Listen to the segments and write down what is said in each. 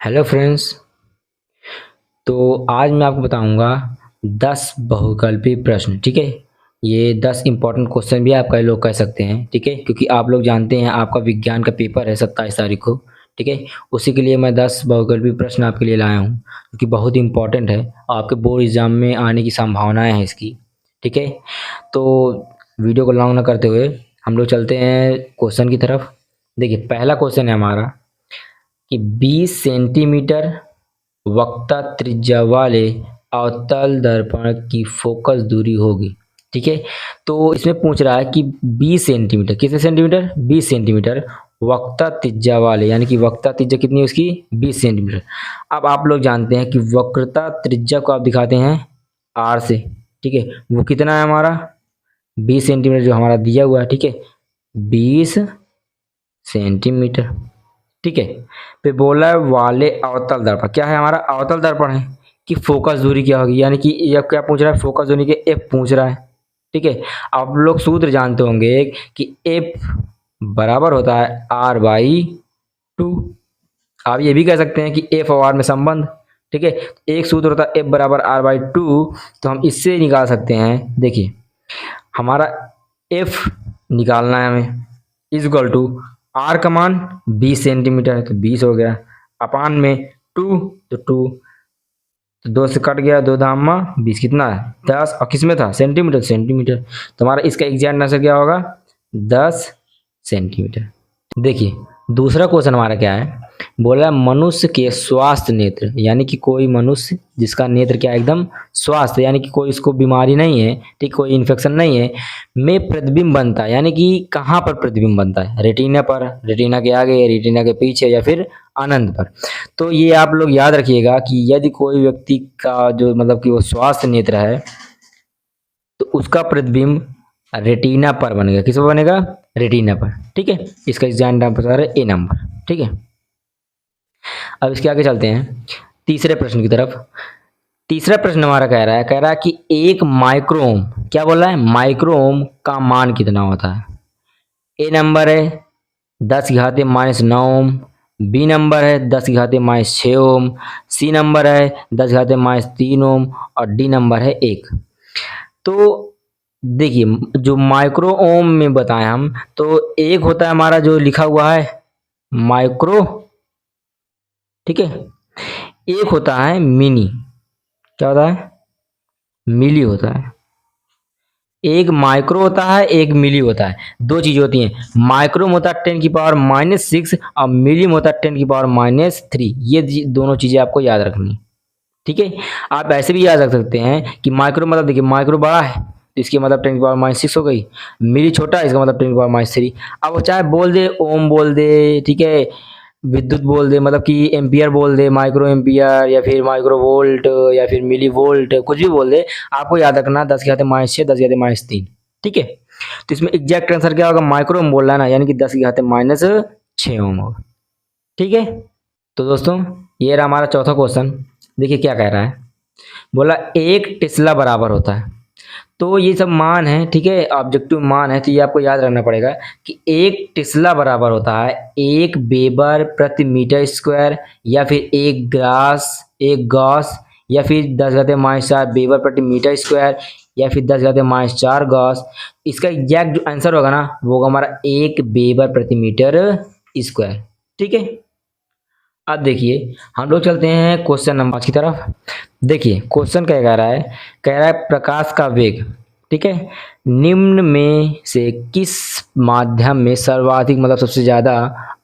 Hello friends. तो आज मैं आपको बताऊंगा 10 बहुकल्पीय प्रश्न। ठीक है, ये 10 इंपॉर्टेंट क्वेश्चन भी आप कई लोग कह सकते हैं। ठीक है, क्योंकि आप लोग जानते हैं आपका विज्ञान का पेपर है 27 तारीख को। ठीक है, उसी के लिए मैं 10 बहुकल्पीय प्रश्न आपके लिए लाया हूँ, क्योंकि बहुत इंपॉर्टेंट है। आपके बोर्ड एग्जाम में आने की संभावनाएं हैं इसकी। ठीक है, तो वीडियो को लॉन्ग ना करते हुए हम लोग चलते हैं क्वेश्चन की तरफ। देखिए, पहला क्वेश्चन है हमारा कि 20 सेंटीमीटर वक्ता त्रिज्या वाले अवतल दर्पण की फोकस दूरी होगी। ठीक है, तो इसमें पूछ रहा है कि 20 सेंटीमीटर, कितने सेंटीमीटर? 20 सेंटीमीटर वक्ता त्रिज्या वाले, यानी कि वक्ता त्रिज्या कितनी है उसकी? 20 सेंटीमीटर। अब आप लोग जानते हैं कि वक्रता त्रिज्या को आप दिखाते हैं आर से। ठीक है, वो कितना है हमारा? 20 सेंटीमीटर जो हमारा दिया हुआ है। ठीक है, 20 सेंटीमीटर। ठीक है, फिर बोला है वाले अवतल दर्पण। क्या है हमारा? अवतल दर्पण है कि फोकस दूरी क्या होगी, यानी कि यह क्या पूछ रहा है? फोकस दूरी के एफ पूछ रहा है। ठीक है, आप लोग सूत्र जानते होंगे कि एफ बराबर होता है आर बाई 2। आप ये भी कह सकते हैं कि एफ और आर में संबंध। ठीक है, एक सूत्र होता है एफ बराबर आर बाई 2, तो हम इससे निकाल सकते हैं। देखिए, हमारा एफ निकालना है हमें, इज इक्वल टू आर का मान 20 सेंटीमीटर है तो 20 हो गया, अपान में 2 तो 2, तो 2 से कट गया, 2 दामा 20, कितना है? 10। और किस में था? Centimetre, centimetre. तो हमारा इसका एग्जैक्ट आंसर क्या होगा? 10 सेंटीमीटर। देखिए, दूसरा क्वेश्चन हमारा क्या है? बोला मनुष्य के स्वास्थ्य नेत्र, यानी कि कोई मनुष्य जिसका नेत्र क्या एकदम स्वास्थ्य, यानी कि कोई इसको बीमारी नहीं है, ठीक, कोई इन्फेक्शन नहीं है, में प्रतिबिंब बनता है। यानी कि कहाँ पर प्रतिबिंब बनता है? रेटिना पर, रेटिना के आगे, रेटिना के पीछे, या फिर आनंद पर। तो ये आप लोग याद रखिएगा कि यदि कोई व्यक्ति का जो मतलब कि वो स्वास्थ्य नेत्र है, तो उसका प्रतिबिंब रेटिना पर बनेगा। किस पर बनेगा? रेटिना पर। ठीक है, इसका एग्जाम नंबर है ए नंबर। ठीक है, अब इसके आगे चलते हैं तीसरे प्रश्न की तरफ। तीसरा प्रश्न हमारा कह रहा है कि एक माइक्रोम, क्या बोल रहा है? माइक्रोम का मान कितना होता है? ए नंबर है 10⁻⁻9 ओम, बी नंबर है 10⁻⁻6 ओम, सी नंबर है 10⁻⁻3 ओम, और डी नंबर है 1। तो देखिए, जो माइक्रो ओम में बताएं हम, तो एक होता है हमारा जो लिखा हुआ है माइक्रो, ठीक है, एक होता है मिनी। क्या होता है? मिली होता है। एक माइक्रो होता है, एक मिली होता है। दो चीज होती हैं, माइक्रोम होता है 10⁻⁻6 और मिलीम होता है 10⁻⁻3। ये दोनों चीजें आपको याद रखनी है। ठीक है, आप ऐसे भी याद रख सकते हैं कि माइक्रो मतलब, देखिए, माइक्रो बड़ा है तो इसकी मतलब 10⁻⁻6 हो गई, मिली छोटा है इसका मतलब 10⁻3। अब वो चाहे बोल दे ओम बोल दे, ठीक है, विद्युत बोल दे, मतलब कि एम्पियर बोल दे, माइक्रो एम्पियर, या फिर माइक्रो वोल्ट, या फिर मिली वोल्ट, कुछ भी बोल दे, आपको याद रखना 10⁻⁻6, 10⁻⁻3। ठीक है, तो इसमें एग्जैक्ट आंसर क्या होगा? माइक्रो ओम बोल रहा है ना, यानी कि 10⁻⁻6 ओम होगा। ठीक है, तो दोस्तों ये रहा हमारा चौथा क्वेश्चन। देखिए क्या कह रहा है, बोला 1 टेस्ला बराबर होता है। तो ये सब मान है, ठीक है, ऑब्जेक्टिव मान है, तो ये आपको याद रखना पड़ेगा कि 1 टेस्ला बराबर होता है 1 वेबर प्रति मीटर स्क्वायर, या फिर 1 गॉस, या फिर 10⁻⁴ वेबर प्रति मीटर स्क्वायर, या फिर 10⁻⁴ गॉस। इसका एग्जैक्ट जो आंसर होगा ना, वो होगा हमारा 1 वेबर प्रति मीटर स्क्वायर। ठीक है, अब देखिए हम लोग चलते हैं क्वेश्चन नंबर 5 की तरफ। देखिए क्वेश्चन क्या कह रहा है प्रकाश का वेग, ठीक है, निम्न में से किस माध्यम में सर्वाधिक, मतलब सबसे ज्यादा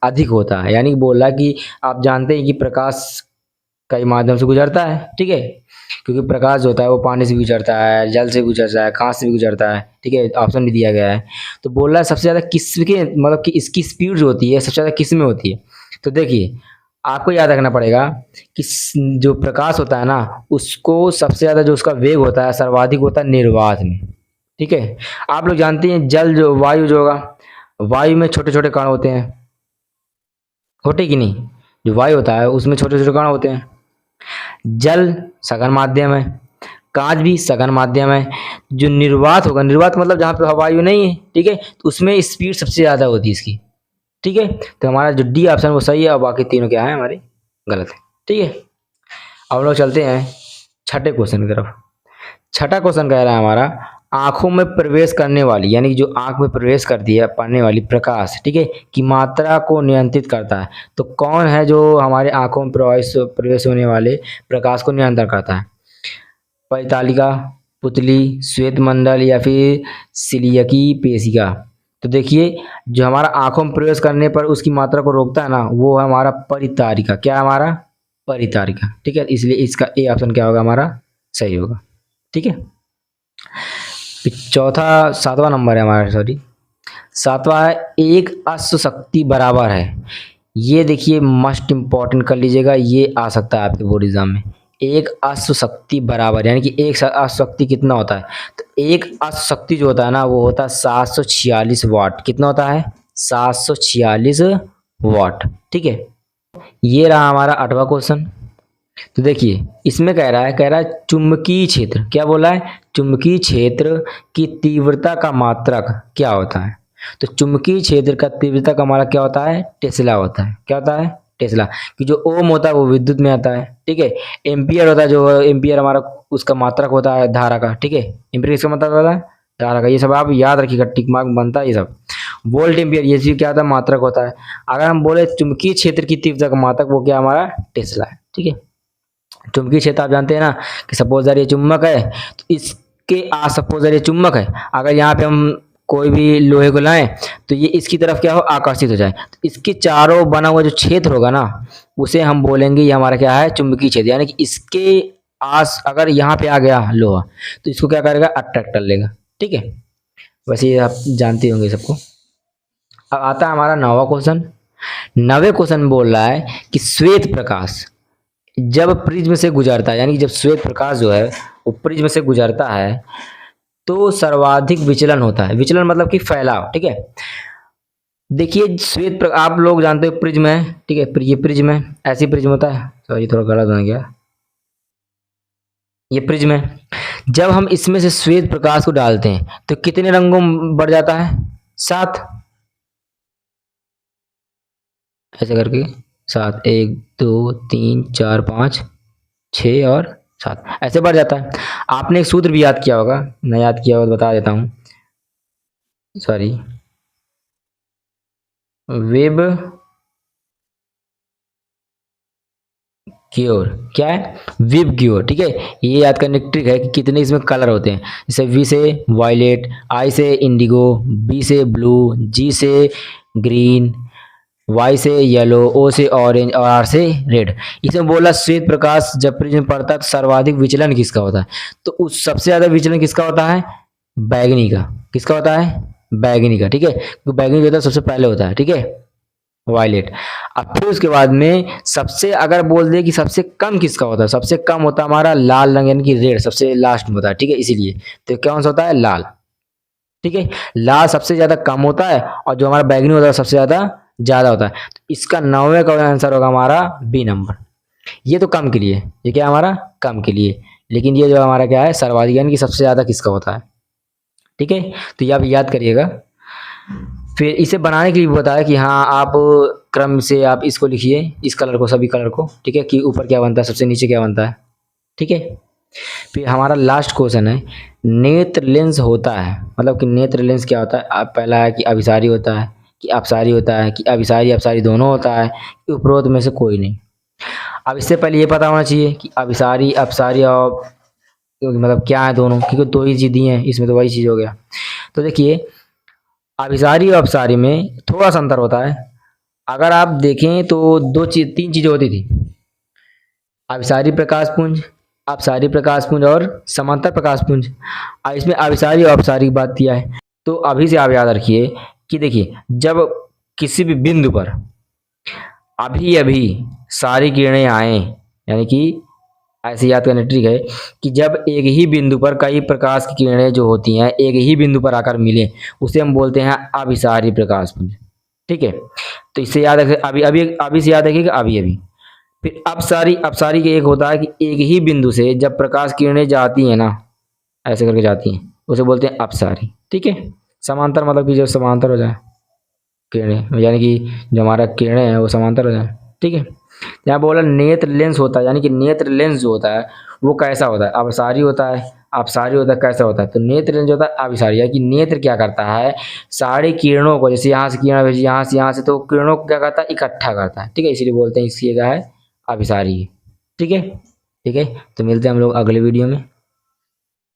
अधिक होता है? यानी कि बोल रहा है कि आप जानते हैं कि प्रकाश कई माध्यम से गुजरता है। ठीक है, क्योंकि प्रकाश जो होता है वो पानी से गुजरता है, जल से गुजरता है, कांच से भी गुजरता है। ठीक है, ऑप्शन भी दिया गया है। तो बोल रहा है सबसे ज्यादा किसके, मतलब कि इसकी स्पीड जो होती है सबसे ज्यादा किस में होती है? तो देखिए, आपको याद रखना पड़ेगा कि जो प्रकाश होता है ना, उसको सबसे ज्यादा जो उसका वेग होता है सर्वाधिक होता है निर्वात में। ठीक है, आप लोग जानते हैं जल जो वायु जो होगा, वायु में छोटे छोटे कण होते हैं, होते कि नहीं? जो वायु होता है उसमें छोटे छोटे कण होते हैं। जल सघन माध्यम है, कांच भी सघन माध्यम है। जो निर्वात होगा, निर्वात मतलब जहाँ पे वायु नहीं है, ठीक है, तो उसमें स्पीड सबसे ज्यादा होती है इसकी। ठीक है, तो हमारा जो डी ऑप्शन वो सही है, और बाकी तीनों क्या है हमारे गलत है। ठीक है, अब लोग चलते हैं छठे क्वेश्चन की तरफ। छठा क्वेश्चन कह रहा है हमारा, आंखों में प्रवेश करने वाली, यानी कि जो आंख में प्रवेश करती है पड़ने वाली प्रकाश, ठीक है, की मात्रा को नियंत्रित करता है। तो कौन है जो हमारे आंखों में प्रवेश होने वाले प्रकाश को नियंत्रण करता है? परितालिका, पुतली, श्वेत मंडल या फिर सिलियकी पेशिका? तो देखिए, जो हमारा आंखों में प्रवेश करने पर उसकी मात्रा को रोकता है ना, वो है हमारा परितारिका। क्या है हमारा? परितारिका। ठीक है, इसलिए इसका ए ऑप्शन क्या होगा हमारा? सही होगा। ठीक है, चौथा, सातवां नंबर है हमारा, सॉरी, सातवां है, एक अश्व शक्ति बराबर है। ये देखिए मस्ट इम्पॉर्टेंट कर लीजिएगा, ये आ सकता है आपके बोर्ड एग्जाम में। एक अश्व शक्ति बराबर, यानी कि एक अश्व शक्ति कितना होता है? तो एक अश्व शक्ति जो होता है ना, वो होता है 746 वाट। कितना होता है? 746 वाट। ठीक है, ये रहा हमारा आठवां क्वेश्चन। तो देखिए इसमें कह रहा है चुंबकीय क्षेत्र। क्या बोला है? चुंबकीय क्षेत्र की तीव्रता का मात्रक क्या होता है? तो चुंबकीय क्षेत्र का तीव्रता का मात्रक क्या होता है? टेस्ला होता है। क्या होता है? टेस्ला। कि जो ओम होता है वो विद्युत में आता है। ठीक है, एम्पियर होता है, जो एम्पियर हमारा उसका मात्रक होता है धारा का। ठीक है, एम्पियर किसका मात्रक होता है? धारा का। ये सब आप याद रखिएगा, टिक मार्क बनता है ये सब। वोल्ट एम्पियर ये चीज क्या होता है? मात्रक होता है। अगर हम बोले चुंबकीय क्षेत्र की तीव्रता का मात्रक, वो क्या हमारा? टेस्ला है। ठीक है, चुंबकीय क्षेत्र आप जानते हैं ना कि सपोज दैट ये चुम्बक है, तो इसके सपोज दैट ये चुम्बक है, अगर यहाँ पे हम कोई भी लोहे को लाएं तो ये इसकी तरफ क्या हो? आकर्षित हो जाए। तो इसके चारों बना हुआ जो क्षेत्र होगा ना, उसे हम बोलेंगे ये हमारा क्या है? चुंबकीय क्षेत्र। यानी कि इसके अगर यहाँ पे आ गया लोहा, तो इसको क्या करेगा? अट्रैक्ट कर लेगा। ठीक है, वैसे ये आप जानते होंगे सबको। अब आता है हमारा नौवां क्वेश्चन। नवे क्वेश्चन बोल रहा है कि श्वेत प्रकाश जब प्रिज्म से गुजरता है, यानी कि जब श्वेत प्रकाश जो है वो प्रिज्म से गुजरता है, तो सर्वाधिक विचलन होता है। विचलन मतलब कि फैलाव। ठीक है, देखिए आप लोग जानते हो प्रिज्म है। ठीक है, ये प्रिज्म है, ऐसी प्रिज्म होता है। सॉरी, थोड़ा गलत हो गया। ये प्रिज्म है, जब हम इसमें से श्वेत प्रकाश को डालते हैं तो कितने रंगों में बढ़ जाता है? 7। ऐसे करके 7, 1 2 3 4 5 6 और 7 ऐसे बढ़ जाता है। आपने एक सूत्र भी याद किया होगा, मैं याद किया होगा तो बता देता हूँ। Sorry, web cure. क्या है? विब क्योर। ठीक है, ये याद करने की ट्रिक है कि कितने इसमें कलर होते हैं। जैसे वी से वायलेट, आई से इंडिगो, बी से ब्लू, जी से ग्रीन, वाई से येलो, ओ से ऑरेंज और आर से रेड। इसमें बोला श्वेत प्रकाश जब प्रिज्म पड़ता है तो सर्वाधिक विचलन किसका होता है? तो उस सबसे ज्यादा विचलन किसका होता है? बैगनी का। किसका होता है? बैगनी का। ठीक है, तो बैगनी जो होता है सबसे पहले होता है। ठीक है, वायलेट। अब फिर उसके बाद में सबसे, अगर बोल दे कि सबसे कम किसका होता है, सबसे कम होता है हमारा लाल रंग, यानी कि रेड सबसे लास्ट में होता है। ठीक है, इसीलिए तो कौन सा होता है? लाल। ठीक है, लाल सबसे ज्यादा कम होता है और जो हमारा बैगनी होता है सबसे ज्यादा होता है। तो इसका 9वें का आंसर होगा हमारा बी नंबर। ये तो कम के लिए, ये क्या हमारा? कम के लिए। लेकिन ये जो हमारा क्या है? सर्वाधिक, यानी कि सबसे ज्यादा किसका होता है। ठीक है, तो ये आप याद करिएगा। फिर इसे बनाने के लिए बताया कि हाँ, आप क्रम से आप इसको लिखिए, इस कलर को, सभी कलर को। ठीक है, कि ऊपर क्या बनता है, सबसे नीचे क्या बनता है। ठीक है, फिर हमारा लास्ट क्वेश्चन है, नेत्र लेंस होता है, मतलब कि नेत्र लेंस क्या होता है? आप पहला है कि अभिसारी होता है, कि अपसारी होता है, कि अभिसारी अपसारी दोनों होता है, कि उपरोक्त में से कोई नहीं। अब इससे पहले ये पता होना चाहिए कि अभिसारी अपसारी और मतलब क्या है दोनों, क्योंकि दो ही चीज दी हैं इसमें, तो वही चीज हो गया। तो देखिए, अभिसारी और अपसारी में थोड़ा सा अंतर होता है। अगर आप देखें तो तीन चीजें होती थी, अभिसारी प्रकाश पुंज, अपसारी प्रकाश पुंज और समांतर प्रकाश पुंज। अब इसमें अभिसारी और अपसारी की बात किया है, तो अभी से आप याद रखिए कि देखिए, जब किसी भी बिंदु पर अभी अभी सारी किरणें आए, यानी कि ऐसे याद करने ट्रिक है कि जब एक ही बिंदु पर कई प्रकाश की किरणें जो होती हैं एक ही बिंदु पर आकर मिले, उसे हम बोलते हैं अभिसारी प्रकाश पुंज। ठीक है, तो इससे याद रखें, अभी अभी अभी से याद रखिएगा, अभी अभी। फिर अपसारी के एक होता है कि एक ही बिंदु से जब प्रकाश किरणें जाती हैं ना, ऐसे करके जाती हैं, उसे बोलते हैं अपसारी। ठीक है, समांतर मतलब कि जो समांतर हो जाए किरणें, यानी कि जो हमारा किरणें हैं वो समांतर हो जाए। ठीक है, यहाँ बोला नेत्र लेंस होता है, यानी कि नेत्र लेंस जो होता है वो कैसा होता है, अपसारी होता है। अपसारी होता है, कैसा होता है, तो नेत्र लेंस जो होता है अभिसारी, यानी कि नेत्र क्या करता है, सारी किरणों को, जैसे यहाँ से किरण भेजी यहाँ से, तो किरणों को क्या करता है, इकट्ठा करता है, ठीक है, इसीलिए बोलते हैं इसकी क्या है, अभिसारी है। ठीक है, ठीक है, तो मिलते हैं हम लोग अगले वीडियो में।